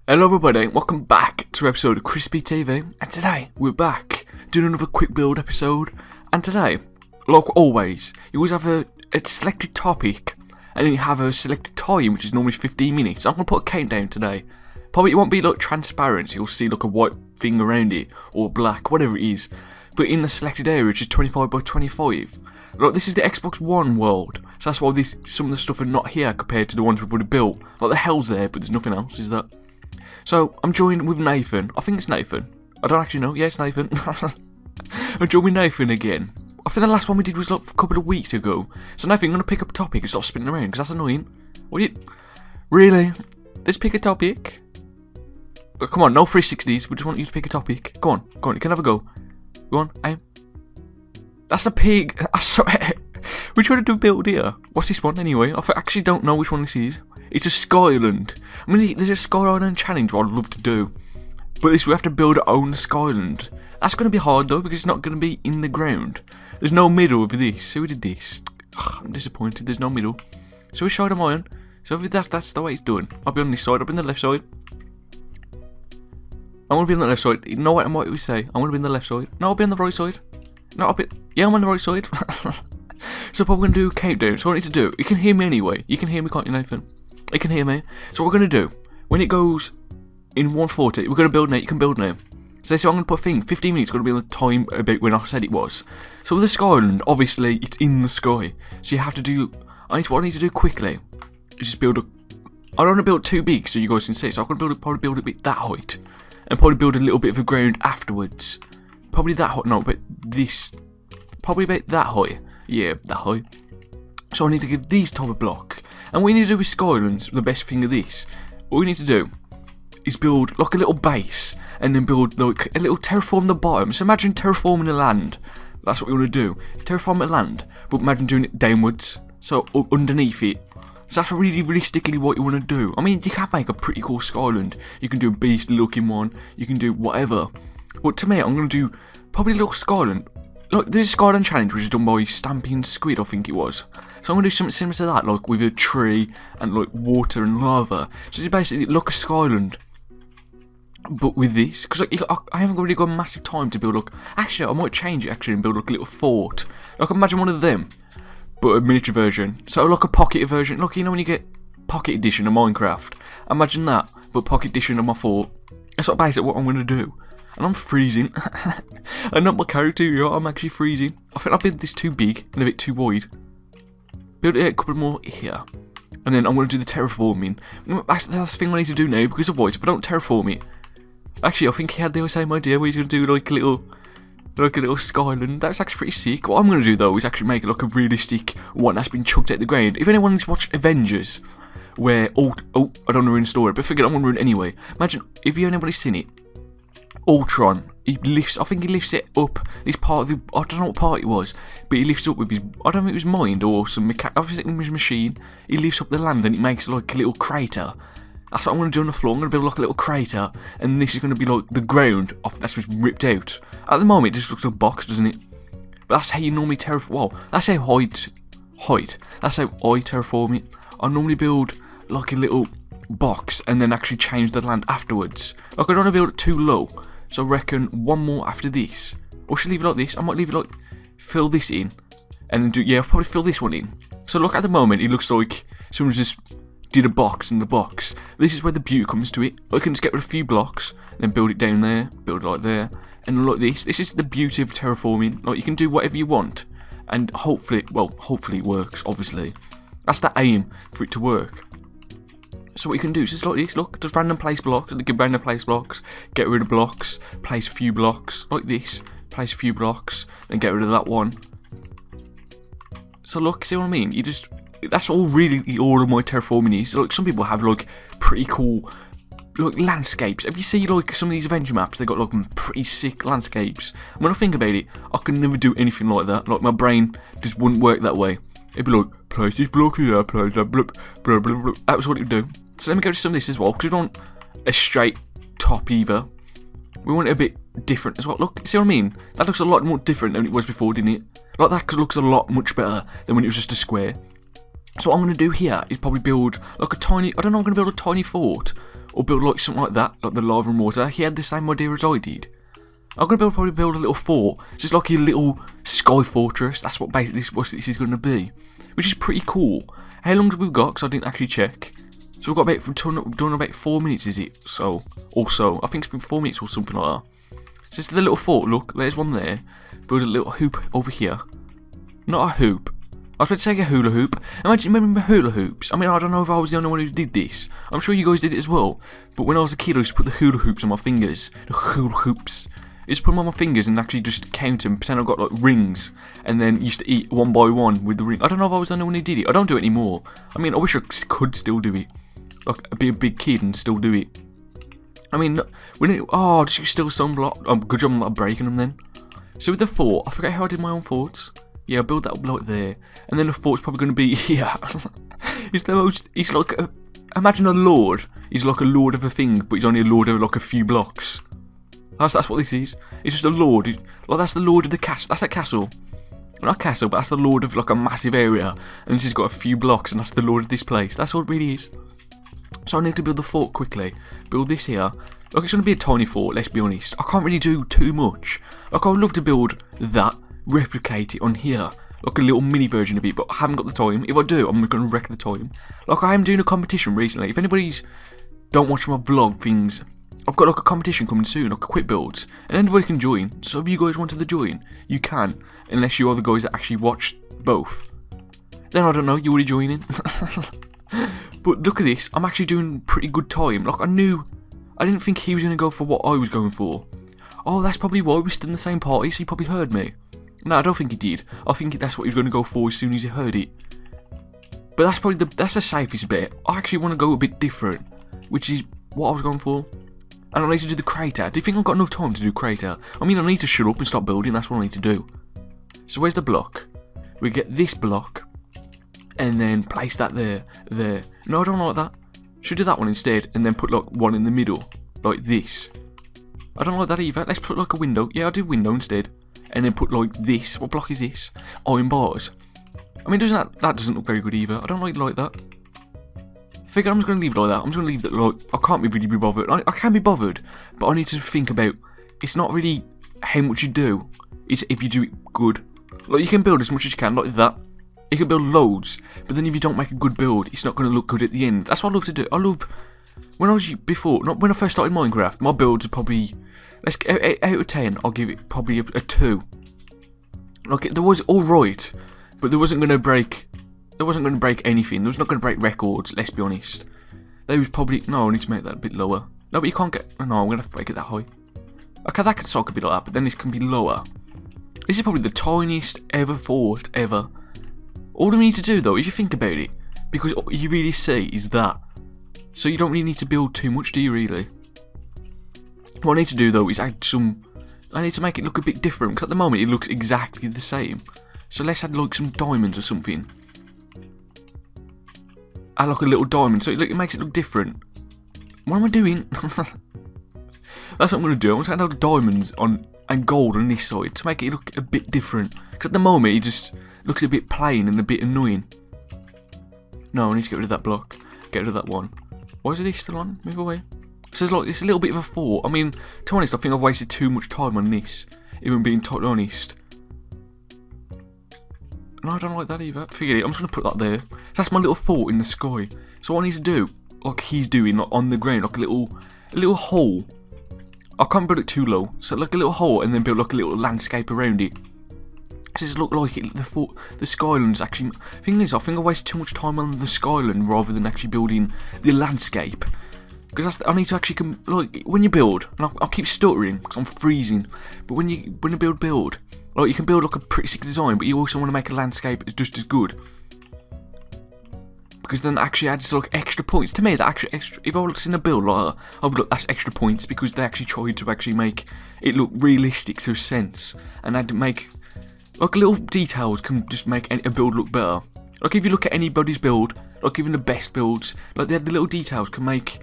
Hello everybody, welcome back to an episode of ChrisBTV, and today we're back doing another quick build episode. And today, like always, you always have a selected topic, and then you have a selected time, which is normally 15 minutes. I'm going to put a countdown today. Probably it won't be like transparent, so you'll see like a white thing around it, or black, whatever it is. But in the selected area, which is 25 by 25. Like, this is the Xbox One world, so that's why some of the stuff are not here compared to the ones we've already built. Like, the hell's there, but there's nothing else, is that? So, I'm joined with Nathan. I think it's Nathan. I don't actually know. Yeah, it's Nathan. I'm joined with Nathan again. I think the last one we did was like a couple of weeks ago. So, Nathan, I'm going to pick up a topic and stop spinning around, because that's annoying. What are you... Really? Let's pick a topic? Oh, come on, no 360s. We just want you to pick a topic. Go on, you can have a go. Go on, aim. That's a pig. I swear. We're trying to do a build here. What's this one anyway? I actually don't know which one this is. It's a Sky Island. I mean, there's a Sky Island challenge what I'd love to do. But this, we have to build our own Sky Island. That's going to be hard though, because it's not going to be in the ground. There's no middle of this. So we did this. Ugh, I'm disappointed, there's no middle. So we showed them iron. So that's the way it's done. I'll be on this side, I'll be on the left side. I want to be on the left side. No, what we say? I want to be on the left side. No, I'll be on the right side. No, I'll be... Yeah, I'm on the right side. So what we're going to do, countdown. So what I need to do, you can hear me anyway. You can hear me, can't you, Nathan? You can hear me. So what we're going to do, when it goes in 140, we're going to build now. You can build now. So I'm going to put a thing, 15 minutes, going to be the time about when I said it was. So with the Sky Island, obviously, it's in the sky. So you have to do... what I need to do quickly is just build a... I don't want to build too big so you guys can see. So I'm going to probably build a bit that height. And probably build a little bit of a ground afterwards. Probably that height, no, but this... Probably about that height. Yeah, that height. So I need to give these type of block. And what you need to do with Skylands, the best thing of this, all you need to do is build like a little base, and then build like a little terraform the bottom. So imagine terraforming the land. That's what we want to do. Terraform the land, but imagine doing it downwards, so underneath it. So that's really realistically what you want to do. I mean, you can make a pretty cool Skyland. You can do a beast looking one. You can do whatever. But to me, I'm going to do probably a little Skyland. Like, there's a Skyland challenge which is done by Stamping Squid, I think it was. So I'm going to do something similar to that, like with a tree and like water and lava. So it's basically like a Skyland, but with this, because like, I haven't really got massive time to build like... Actually, I might change it actually and build like a little fort. Like, imagine one of them, but a miniature version. So like a pocket version, like, you know when you get pocket edition of Minecraft? Imagine that, but pocket edition of my fort. That's like basically what I'm going to do. And I'm freezing. And not my character, you know, I'm actually freezing. I think I built this too big and a bit too wide. Build it a couple more here. And then I'm going to do the terraforming. That's the thing I need to do now, because otherwise, if I don't terraform it... Actually, I think he had the same idea where he's going to do like a little Skyland. That's actually pretty sick. What I'm going to do though is actually make it like a realistic one that's been chucked out the ground. If anyone's watched Avengers, where... Oh, I don't want to ruin the story, but forget it, I'm going to ruin it anyway. Imagine, if anybody's seen it, Ultron, I think he lifts it up, this part of the, I don't know what part it was, but he lifts up with his, I don't know if it was mind or some obviously it was his machine, he lifts up the land and it makes like a little crater. That's what I'm going to do on the floor. I'm going to build like a little crater, and this is going to be like the ground that's just ripped out. At the moment it just looks like a box, doesn't it? But that's how you normally terraform, well, that's how height, that's how I terraform it. I normally build like a little box and then actually change the land afterwards. Like, I don't want to build it too low. So I reckon one more after this. Or should I leave it like this? I might leave it like, fill this in. And then do, yeah, I'll probably fill this one in. So look, at the moment, it looks like someone's just did a box in the box. This is where the beauty comes to it. I can just get rid of a few blocks, then build it down there, build it like there. And like this. This is the beauty of terraforming. Like, you can do whatever you want. And hopefully, well, hopefully it works, obviously. That's the aim, for it to work. So what you can do is just like this, look, just random place blocks, give random place blocks, get rid of blocks, place a few blocks, like this, place a few blocks, then get rid of that one. So look, see what I mean? You just, that's all really all of my terraforming is. Like, some people have like pretty cool, like, landscapes. If you see like some of these adventure maps, they got like pretty sick landscapes. And when I think about it, I can never do anything like that. Like, my brain just wouldn't work that way. It'd be like, place this block here, place that, blah, blah, blah, blah. That was what it would do. So let me go to some of this as well, because we don't want a straight top either. We want it a bit different as well. Look, see what I mean? That looks a lot more different than it was before, didn't it? Like, that looks a lot much better than when it was just a square. So what I'm going to do here is probably build like a tiny, I don't know, I'm going to build a tiny fort or build like something like that, like the lava and water. He had the same idea as I did. I'm gonna probably build a little fort, just like a little sky fortress. That's what basically this is gonna be, which is pretty cool. How long have we got? Because I didn't actually check. So we've got done about 4 minutes, is it? So, also, I think it's been 4 minutes or something like that. So it's the little fort. Look, there's one there. Build a little hoop over here. Not a hoop. I was about to say a hula hoop. Remember hula hoops? I mean, I don't know if I was the only one who did this. I'm sure you guys did it as well. But when I was a kid, I used to put the hula hoops on my fingers. The hula hoops. I used to put them on my fingers and actually just count them. Pretend I've got like rings. And then used to eat one by one with the ring. I don't know if I was the only one who did it. I don't do it anymore. I mean, I wish I could still do it. Like, be a big kid and still do it. I mean, did you steal some block? Good job I'm not breaking them then. So with the fort, I forget how I did my own forts. Yeah, I built that up like there. And then the fort's probably going to be here. He's like, imagine a lord. He's like a lord of a thing, but he's only a lord of like a few blocks. That's what this is. It's just a lord. Like, that's the lord of the castle. That's a castle. Not a castle, but that's the lord of like a massive area. And he's just got a few blocks, and that's the lord of this place. That's what it really is. So I need to build the fort quickly. Build this here. Like, it's going to be a tiny fort, let's be honest. I can't really do too much. Like, I would love to build that, replicate it on here. Like a little mini version of it, but I haven't got the time. If I do, I'm going to wreck the time. Like, I am doing a competition recently. If anybody's don't watch my vlog things, I've got like a competition coming soon, like a quick builds. And anybody can join. So if you guys wanted to join, you can. Unless you are the guys that actually watch both. Then I don't know, you're already joining. But look at this, I'm actually doing pretty good time. Like, I didn't think he was going to go for what I was going for. Oh, that's probably why we're still in the same party, so he probably heard me. No, I don't think he did. I think that's what he was going to go for as soon as he heard it. But that's probably that's the safest bet. I actually want to go a bit different, which is what I was going for. And I need to do the crater. Do you think I've got enough time to do crater? I mean, I need to shut up and start building, that's what I need to do. So where's the block? We get this block. And then place that there. No, I don't like that. Should do that one instead, and then put like one in the middle, like this. I don't like that either. Let's put like a window. Yeah, I'll do window instead, and then put like this. What block is this? Iron bars. I mean, that doesn't look very good either. I don't like that. Figure I'm just gonna leave it like that. I'm just gonna leave that like I can't really be bothered. I can be bothered, but I need to think about. It's not really how much you do. It's if you do it good. Like, you can build as much as you can, like that. You can build loads, but then if you don't make a good build, it's not going to look good at the end. That's what I love to do. When I first started Minecraft, my builds are probably, out of 10, I'll give it probably a 2. Like, there was alright, but there wasn't going to break anything. There was not going to break records, let's be honest. There was probably, no, I need to make that a bit lower. No, but you can't get, no, I'm going to have to make it that high. Okay, that could suck a bit like that, but then this can be lower. This is probably the tiniest ever fort, ever. All we need to do though, if you think about it, because all you really see is that. So you don't really need to build too much, do you really? What I need to do though is add some, I need to make it look a bit different, because at the moment it looks exactly the same. So let's add like some diamonds or something. Add like a little diamond, so it makes it look different. What am I doing? That's what I'm going to do. I'm going to add diamonds and gold on this side to make it look a bit different. Because at the moment it just looks a bit plain and a bit annoying. No, I need to get rid of that block. Get rid of that one. Why is this still on? Move away. So it's a little bit of a fort. I mean, to be honest, I think I've wasted too much time on this. Even being totally honest. No, I don't like that either. Forget it, I'm just going to put that there. That's my little fort in the sky. So what I need to do, like he's doing, like on the ground, like a little hole. I can't build it too low. So like a little hole and then build like a little landscape around it. Does it look like it, the Skyland's actually... Thing is, I think I waste too much time on the Skyland rather than actually building the landscape. Because I need to actually... Like, when you build, and I'll keep stuttering because I'm freezing. But when you build, like, you can build like a pretty sick design, but you also want to make a landscape just as good. Because then it actually adds like extra points. To me, that actually extra... If I was in a build like that, I would look, that's extra points because they actually tried to actually make it look realistic to a sense. And I'd make... Like, little details can just make a build look better. Like, if you look at anybody's build, like even the best builds, like the little details can make...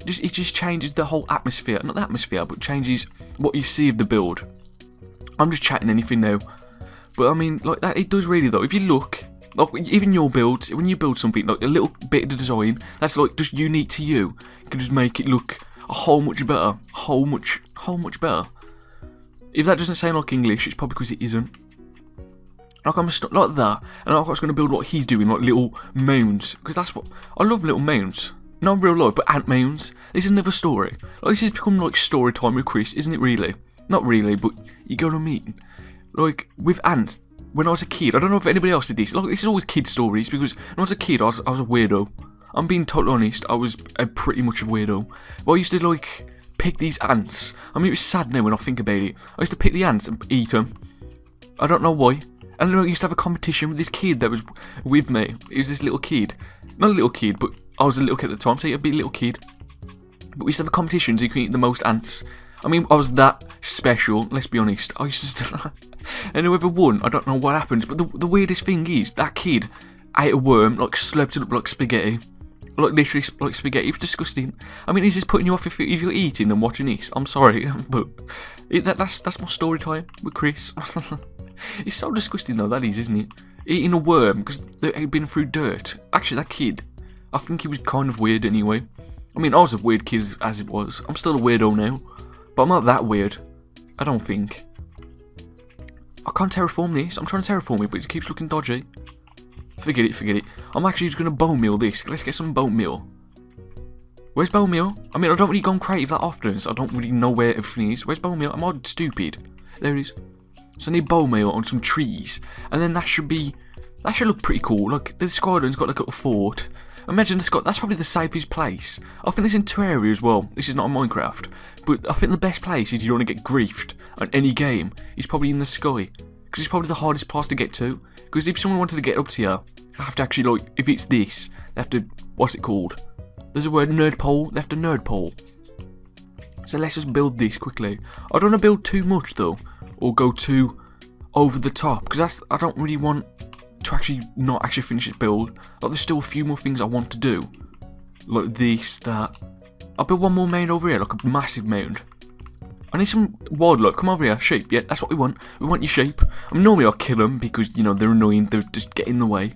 It just changes the whole atmosphere. Not the atmosphere, but changes what you see of the build. I'm just chatting anything now. But I mean, like that, it does really though. If you look, Like, even your builds, when you build something, like a little bit of the design that's like just unique to you, can just make it look a whole much better. Whole much better. If that doesn't sound like English, it's probably because it isn't. Like, I'm like that, and I was going to build what he's doing, like little mounds, because that's what I love, little mounds. Not in real life, but ant mounds. This is another story. Like, this has become like story time with Chris, isn't it? Really, not really, but you get what I mean. Like with ants. When I was a kid, I don't know if anybody else did this. Like, this is always kid stories because when I was a kid, I was a weirdo. I'm being totally honest. I was pretty much a weirdo. But I used to like pick these ants. I mean, it was sad now when I think about it. I used to pick the ants and eat them. I don't know why. And I used to have a competition with this kid that was with me. It was this little kid. Not a little kid, but I was a little kid at the time, so I'd be a little kid. But we used to have competitions who can eat the most ants. I mean, I was that special, let's be honest. I used to and whoever won, I don't know what happens, but the weirdest thing is, that kid ate a worm, like slurped it up like spaghetti. Like literally like spaghetti. It was disgusting. I mean, is this putting you off if you're eating and watching this? I'm sorry, but that's my story time with Chris. It's so disgusting though, that is, isn't it? Eating a worm because they've been through dirt. Actually, that kid, I think he was kind of weird anyway. I mean, I was a weird kid as it was. I'm still a weirdo now, but I'm not that weird. I don't think. I can't terraform this. I'm trying to terraform it, but it keeps looking dodgy. Forget it. I'm actually just going to bone meal this. Let's get some bone meal. Where's bone meal? I mean, I don't really go on creative that often, so I don't really know where everything is. Where's bone meal? Am I stupid? There it is. So I need bone meal on some trees. And then that should look pretty cool. Like, the Skyland's got like a little fort. Imagine the Sky, that's probably the safest place. I think there's in Terraria as well. This is not a Minecraft. But I think the best place if you don't want to get griefed on any game is probably in the sky. Because it's probably the hardest pass to get to. Because if someone wanted to get up to you, I have to actually, like, if it's this, they have to, what's it called? There's a word, nerd pole. They have to nerd pole. So let's just build this quickly. I don't want to build too much though. Or go too over the top. Because I don't really want to actually not actually finish this build. Like, there's still a few more things I want to do. Like this, that. I'll build one more mound over here, like a massive mound. I need some wildlife. Come over here, sheep. Yeah, that's what we want. We want your sheep. I mean, normally I'll kill them because, you know, they're annoying. They just get in the way.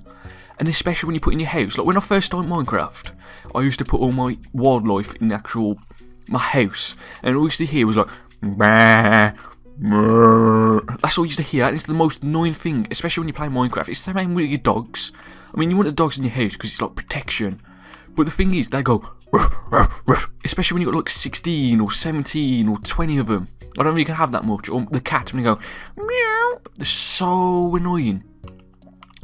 And especially when you put in your house. Like, when I first started Minecraft, I used to put all my wildlife in my house. And all I used to hear was like, bah, brr. That's all you used to hear, and it's the most annoying thing, especially when you play Minecraft. It's the same with your dogs. I mean, you want the dogs in your house because it's like protection. But the thing is, they go, ruff, ruff, ruff. Especially when you've got like 16 or 17 or 20 of them. I don't really can have that much. Or the cat, when they go, meow. They're so annoying.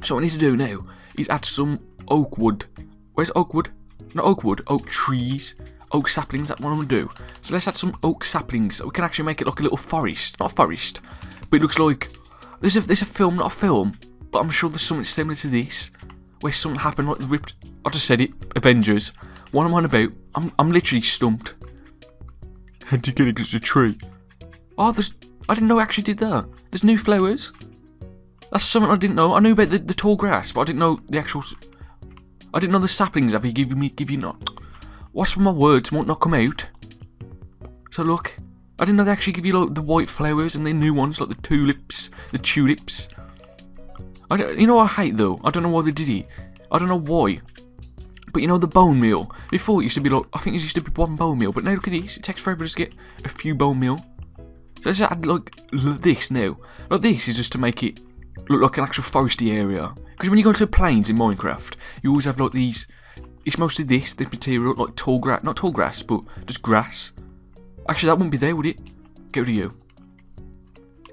So what I need to do now is add some oak wood. Where's oak wood? Not oak wood, oak trees. Oak saplings, that's what I'm going to do. So let's add some oak saplings so we can actually make it like a little forest. Not a forest, but it looks like there's a film, not a film, but I'm sure there's something similar to this where something happened like ripped. I just said it, Avengers. What am I on about? I'm literally stumped. How do you get it? 'Cause it's a tree. Oh, I didn't know I actually did that. There's new flowers. That's something I didn't know. I knew about the tall grass, but I didn't know the actual. I didn't know the saplings have you give you not. What's with my words might not come out? So look, I didn't know they actually give you like the white flowers and the new ones like the tulips. You know what I hate though? I don't know why they did it. I don't know why. But you know the bone meal? Before it used to be like, I think it used to be one bone meal, but now look at this, it takes forever to get a few bone meal. So let's add like this now. Like this is just to make it look like an actual foresty area. Because when you go to plains in Minecraft, you always have like these. It's mostly this material, like tall grass, not tall grass, but just grass. Actually, that wouldn't be there, would it? Get rid of you.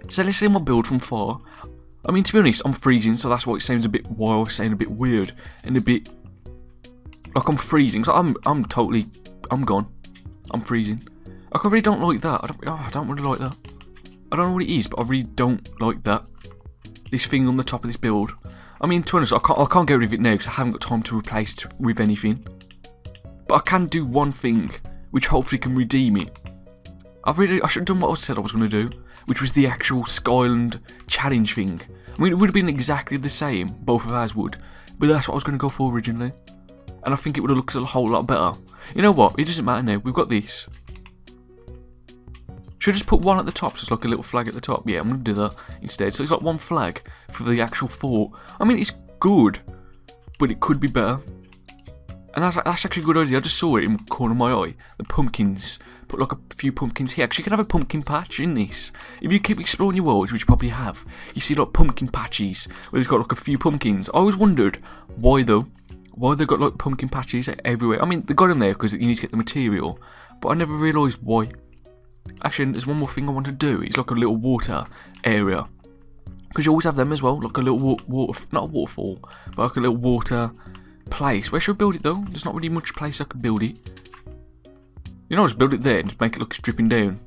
So let's see my build from far. I mean, to be honest, I'm freezing, so that's why it sounds a bit wild, saying a bit weird, and a bit like I'm freezing. So I'm gone. I'm freezing. Like, I really don't like that. I don't really like that. I don't know what it is, but I really don't like that. This thing on the top of this build. I mean, to be honest, I can't get rid of it now because I haven't got time to replace it with anything. But I can do one thing, which hopefully can redeem it. I should have done what I said I was going to do, which was the actual Skyland challenge thing. I mean, it would have been exactly the same, both of ours would, but that's what I was going to go for originally. And I think it would have looked a whole lot better. You know what? It doesn't matter now. We've got this. Should I just put one at the top, so it's like a little flag at the top? Yeah, I'm going to do that instead. So it's like one flag for the actual fort. I mean, it's good, but it could be better. And that's actually a good idea. I just saw it in the corner of my eye. The pumpkins. Put like a few pumpkins here. Actually, you can have a pumpkin patch in this. If you keep exploring your world, which you probably have, you see like pumpkin patches where there's got like a few pumpkins. I always wondered why though. Why they got like pumpkin patches everywhere. I mean, they got them there because you need to get the material. But I never realised why. Actually, there's one more thing I want to do. It's like a little water area. Because you always have them as well. Like a little water, not a waterfall, but like a little water place. Where should I build it though? There's not really much place I can build it. You know, just build it there and just make it look it's dripping down.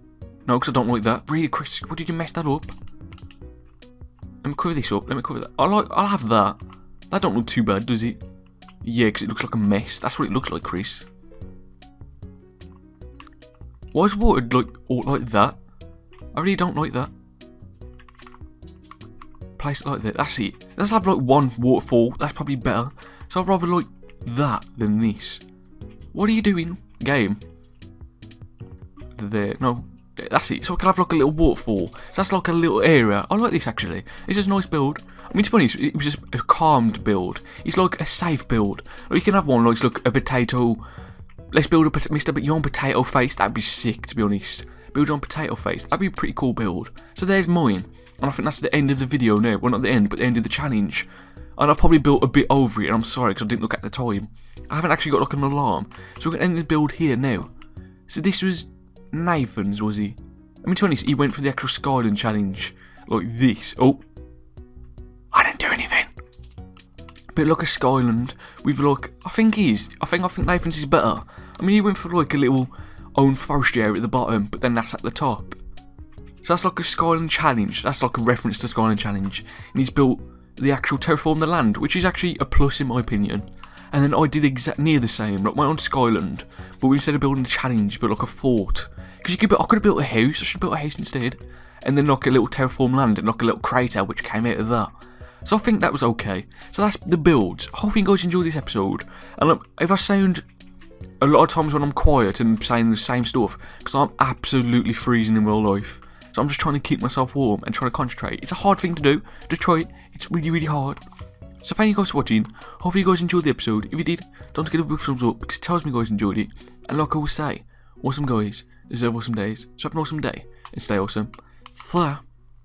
No, because I don't like that. Really, Chris, what did you mess that up? Let me cover this up. Let me cover that. I'll have that. That don't look too bad, does it? Yeah, because it looks like a mess. That's what it looks like, Chris. Why is water like that? I really don't like that. Place it like that. That's it. Let's have like one waterfall. That's probably better. So I'd rather like that than this. What are you doing, game? There. No. That's it. So I can have like a little waterfall. So that's like a little area. I like this actually. It's just a nice build. I mean, to be honest, it was just a calmed build. It's like a safe build. Or you can have one like a potato. Let's build Mr. Your own potato face. That'd be sick, to be honest. Build your own potato face. That'd be a pretty cool build. So there's mine. And I think that's the end of the video now. Well, not the end, but the end of the challenge. And I've probably built a bit over it. And I'm sorry because I didn't look at the time. I haven't actually got like an alarm. So we're going to end the build here now. So this was Nathan's, was he? I mean, to be honest, he went for the actual Skyland challenge. Like this. Oh. I didn't do anything. Bit like a Skyland with like, I think Nathan's is better. I mean, he went for like a little own forestry area at the bottom, but then that's at the top. So that's like a Skyland challenge. That's like a reference to Skyland challenge. And he's built the actual terraform the land, which is actually a plus in my opinion. And then I did near the same, like my own Skyland, but instead of building a challenge, built like a fort. Because I could have built a house. I should have built a house instead, and then like a little terraform land and like a little crater which came out of that. So I think that was okay. So that's the builds. I hope you guys enjoyed this episode. And if I sound a lot of times when I'm quiet and saying the same stuff, because I'm absolutely freezing in real life. So I'm just trying to keep myself warm and trying to concentrate. It's a hard thing to do. Just try it. It's really, really hard. So thank you guys for watching. Hopefully you guys enjoyed the episode. If you did, don't forget to give a big thumbs up because it tells me you guys enjoyed it. And like I always say, awesome guys deserve awesome days. So have an awesome day and stay awesome.